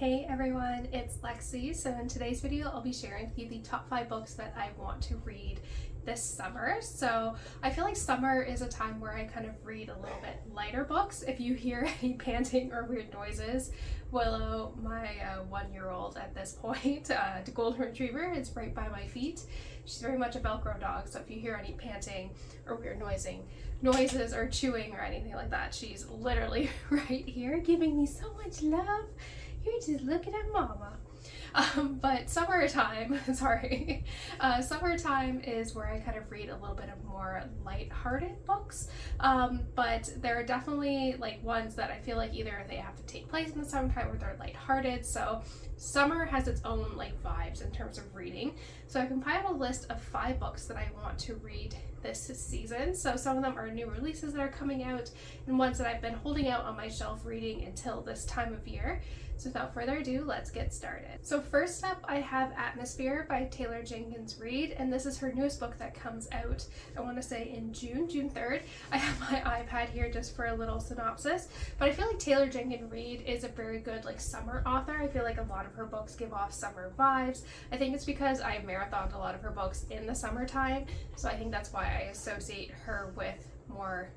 Hey everyone, it's Lexie. So in today's video, I'll be sharing with you the top 5 books that I want to read this summer. So I feel like summer is a time where I kind of read a little bit lighter books. If you hear any panting or weird noises, Willow, my 1-year-old at this point, the golden retriever, is right by my feet. She's very much a Velcro dog, so if you hear any panting or weird noises or chewing or anything like that, she's literally right here giving me so much love. You're just looking at mama. But summertime is where I kind of read a little bit of more light-hearted books. But there are definitely like ones that I feel like either they have to take place in the summertime or they're light-hearted. So summer has its own like vibes in terms of reading. So I compiled a list of 5 books that I want to read this season. So some of them are new releases that are coming out and ones that I've been holding out on my shelf reading until this time of year. So without further ado, let's get started. So first up, I have Atmosphere by Jenkins Reid, and this is her newest book that comes out, I want to say in June 3rd. I have my iPad here just for a little synopsis, but I feel like Jenkins Reid is a very good like summer author. I feel like a lot of her books give off summer vibes. I think it's because I marathoned a lot of her books in the summertime, so I think that's why I associate her with more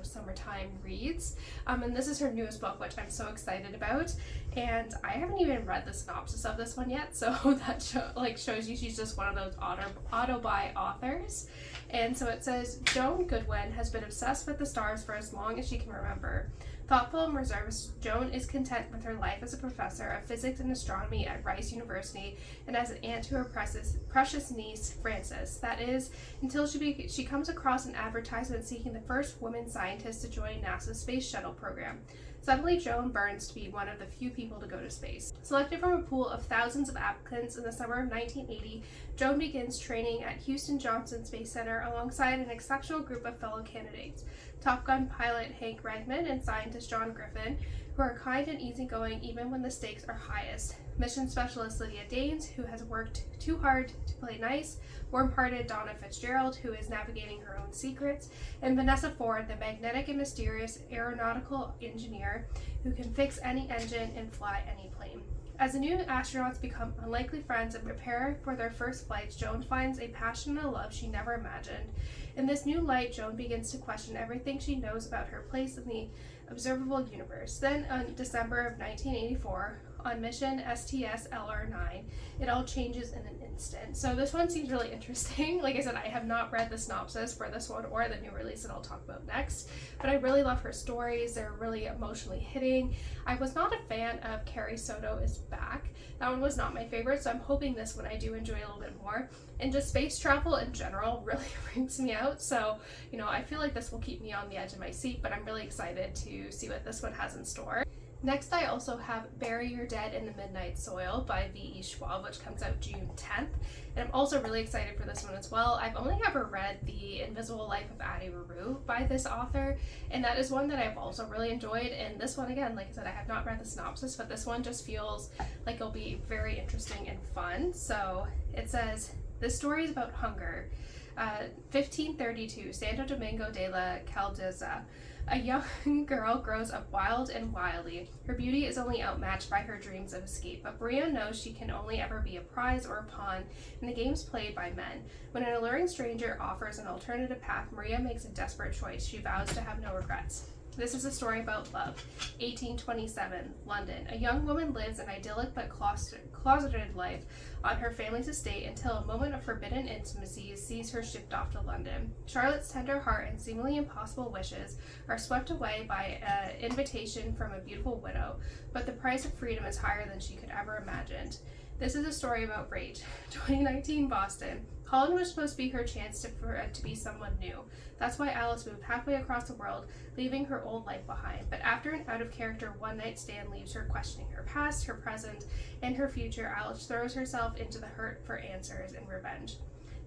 summertime reads. And this is her newest book, which I'm so excited about, and I haven't even read the synopsis of this one yet, so that shows you she's just one of those auto-buy authors. And so it says, Joan Goodwin has been obsessed with the stars for as long as she can remember. Thoughtful and reserved, Joan is content with her life as a professor of physics and astronomy at Rice University and as an aunt to her precious niece, Frances. That is, until she comes across an advertisement seeking the first woman scientist to join NASA's space shuttle program. Suddenly, Joan burns to be one of the few people to go to space. Selected from a pool of thousands of applicants in the summer of 1980, Joan begins training at Houston Johnson Space Center alongside an exceptional group of fellow candidates. Top Gun pilot Hank Redmond and scientist John Griffin, who are kind and easygoing even when the stakes are highest. Mission specialist Lydia Danes, who has worked too hard to play nice, warm-hearted Donna Fitzgerald, who is navigating her own secrets, and Vanessa Ford, the magnetic and mysterious aeronautical engineer who can fix any engine and fly any plane. As the new astronauts become unlikely friends and prepare for their first flights, Joan finds a passion and a love she never imagined. In this new light, Joan begins to question everything she knows about her place in the observable universe. Then, in December of 1984, on mission STS-LR9, it all changes in an instant. So this one seems really interesting. Like I said, I have not read the synopsis for this one or the new release that I'll talk about next, but I really love her stories. They're really emotionally hitting. I was not a fan of Carrie Soto is Back. That one was not my favorite, so I'm hoping this one I do enjoy a little bit more. And just space travel in general really freaks me out, so I feel like this will keep me on the edge of my seat, but I'm really excited to see what this one has in store. Next, I also have Bury Your Dead in the Midnight Soil by V.E. Schwab, which comes out June 10th. And I'm also really excited for this one as well. I've only ever read The Invisible Life of Addie LaRue by this author, and that is one that I've also really enjoyed. And this one, again, like I said, I have not read the synopsis, but this one just feels like it'll be very interesting and fun. So it says, this story is about hunger. 1532, Santo Domingo de la Caldeza. A young girl grows up wild and wily. Her beauty is only outmatched by her dreams of escape, but Maria knows she can only ever be a prize or a pawn in the games played by men. When an alluring stranger offers an alternative path, Maria makes a desperate choice. She vows to have no regrets. This is a story about love. 1827, London. A young woman lives an idyllic but closeted life on her family's estate until a moment of forbidden intimacy sees her shipped off to London. Charlotte's tender heart and seemingly impossible wishes are swept away by an invitation from a beautiful widow, but the price of freedom is higher than she could ever imagined. This is a story about Reid. 2019, Boston. Holland was supposed to be her chance to be someone new. That's why Alice moved halfway across the world, leaving her old life behind. But after an out-of-character one-night stand leaves her questioning her past, her present, and her future, Alice throws herself into the hunt for answers and revenge.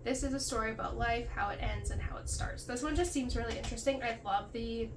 This is a story about life, how it ends, and how it starts. This one just seems really interesting. I love the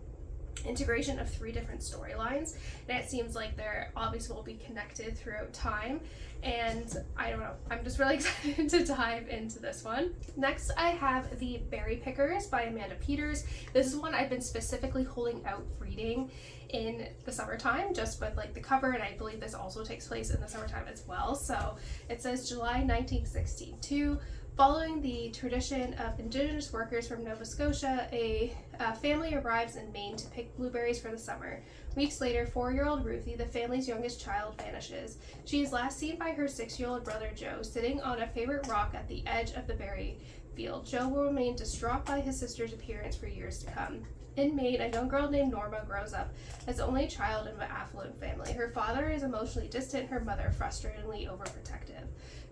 integration of 3 different storylines, and it seems like they're obviously will be connected throughout time, and I don't know, I'm just really excited to dive into this one. Next I have The Berry Pickers by Amanda Peters. This is one I've been specifically holding out reading in the summertime, just with like the cover, and I believe this also takes place in the summertime as well. So it says July 1962. Following the tradition of Indigenous workers from Nova Scotia, a family arrives in Maine to pick blueberries for the summer. Weeks later, 4-year-old Ruthie, the family's youngest child, vanishes. She is last seen by her 6-year-old brother Joe, sitting on a favorite rock at the edge of the berry field. Joe will remain distraught by his sister's appearance for years to come. In Maine, a young girl named Norma grows up as the only child in an affluent family. Her father is emotionally distant, her mother frustratingly overprotective.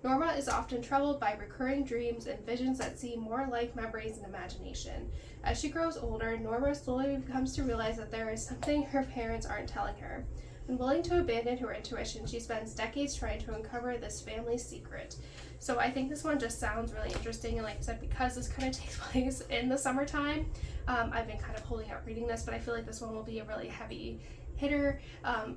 Norma is often troubled by recurring dreams and visions that seem more like memories and imagination. As she grows older, Norma slowly comes to realize that there is something her parents aren't telling her. Unwilling to abandon her intuition, she spends decades trying to uncover this family's secret. So I think this one just sounds really interesting, and like I said, because this kind of takes place in the summertime, I've been kind of holding out reading this, but I feel like this one will be a really heavy hitter.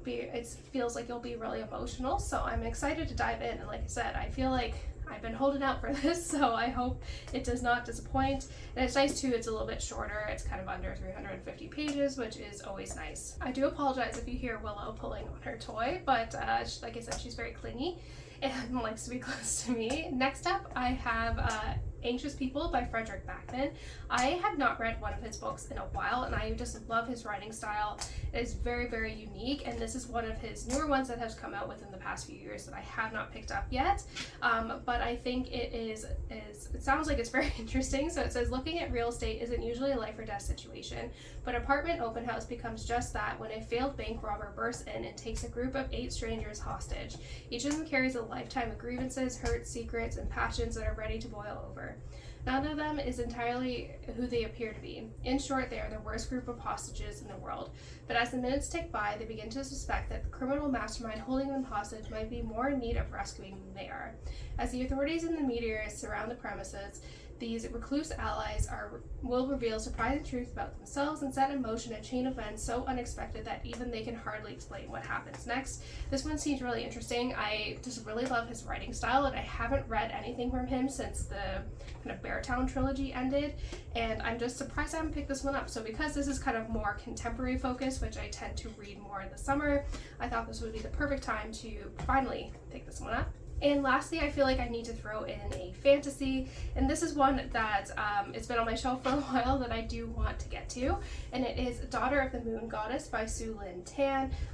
It feels like it'll be really emotional, so I'm excited to dive in, and like I said, I feel like I've been holding out for this, so I hope it does not disappoint. And it's nice too, it's a little bit shorter, it's kind of under 350 pages, which is always nice. I do apologize if you hear Willow pulling on her toy, but like I said, she's very clingy and likes to be close to me. Next up, I have Anxious People by Fredrik Backman. I have not read one of his books in a while, and I just love his writing style. It is very, very unique, and this is one of his newer ones that has come out within the past few years that I have not picked up yet. But I think it sounds like it's very interesting. So it says, looking at real estate isn't usually a life or death situation, but apartment open house becomes just that when a failed bank robber bursts in and takes a group of 8 strangers hostage. Each of them carries a lifetime of grievances, hurts, secrets, and passions that are ready to boil over. None of them is entirely who they appear to be. In short, they are the worst group of hostages in the world. But as the minutes tick by, they begin to suspect that the criminal mastermind holding them hostage might be more in need of rescuing than they are. As the authorities and the media surround the premises, these recluse allies will reveal surprising truth about themselves and set in motion a chain of events so unexpected that even they can hardly explain what happens next. This one seems really interesting. I just really love his writing style, and I haven't read anything from him since the kind of Beartown trilogy ended, and I'm just surprised I haven't picked this one up. So because this is kind of more contemporary focused, which I tend to read more in the summer, I thought this would be the perfect time to finally pick this one up. And lastly, I feel like I need to throw in a fantasy, and this is one that it's been on my shelf for a while that I do want to get to, and it is Daughter of the Moon Goddess by Lynn.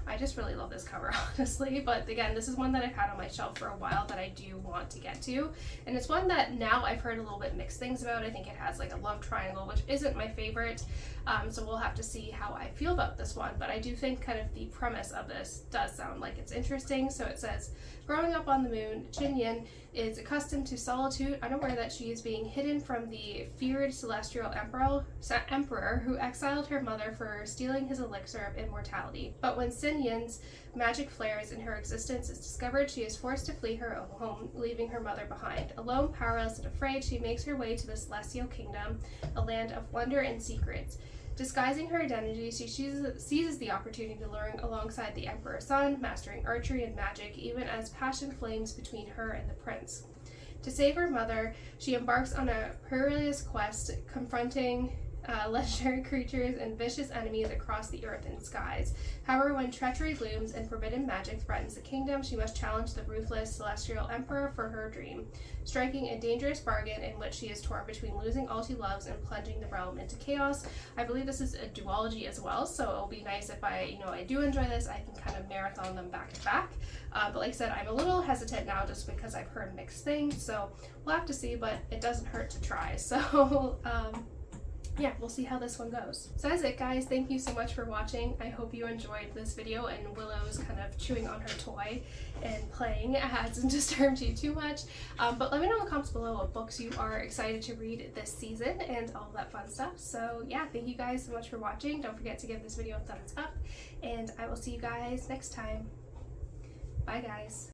I just really love this cover, honestly, but again, this is one that I've had on my shelf for a while that I do want to get to, and it's one that now I've heard a little bit mixed things about. I think it has like a love triangle, which isn't my favorite, so we'll have to see how I feel about this one, but I do think kind of the premise of this does sound like it's interesting. So it says, growing up on the moon, Chin Yin is accustomed to solitude, unaware that she is being hidden from the feared celestial emperor who exiled her mother for stealing his elixir of immortality. But when Sin Yin's magic flares and her existence is discovered, she is forced to flee her own home, leaving her mother behind. Alone, powerless, and afraid, she makes her way to the celestial kingdom, a land of wonder and secrets. Disguising her identity, she seizes the opportunity to learn alongside the Emperor's son, mastering archery and magic, even as passion flames between her and the prince. To save her mother, she embarks on a perilous quest, confronting legendary creatures and vicious enemies across the earth and skies. However, when treachery looms and forbidden magic threatens the kingdom, she must challenge the ruthless celestial emperor for her dream, striking a dangerous bargain in which she is torn between losing all she loves and plunging the realm into chaos. I believe this is a duology as well, so it'll be nice if I do enjoy this, I can kind of marathon them back to back. But like I said, I'm a little hesitant now just because I've heard mixed things, so we'll have to see, but it doesn't hurt to try. So yeah, we'll see how this one goes. So that's it, guys. Thank you so much for watching. I hope you enjoyed this video, and Willow's kind of chewing on her toy and playing. It hasn't disturbed you too much. But let me know in the comments below what books you are excited to read this season and all that fun stuff. So yeah, thank you guys so much for watching. Don't forget to give this video a thumbs up, and I will see you guys next time. Bye, guys.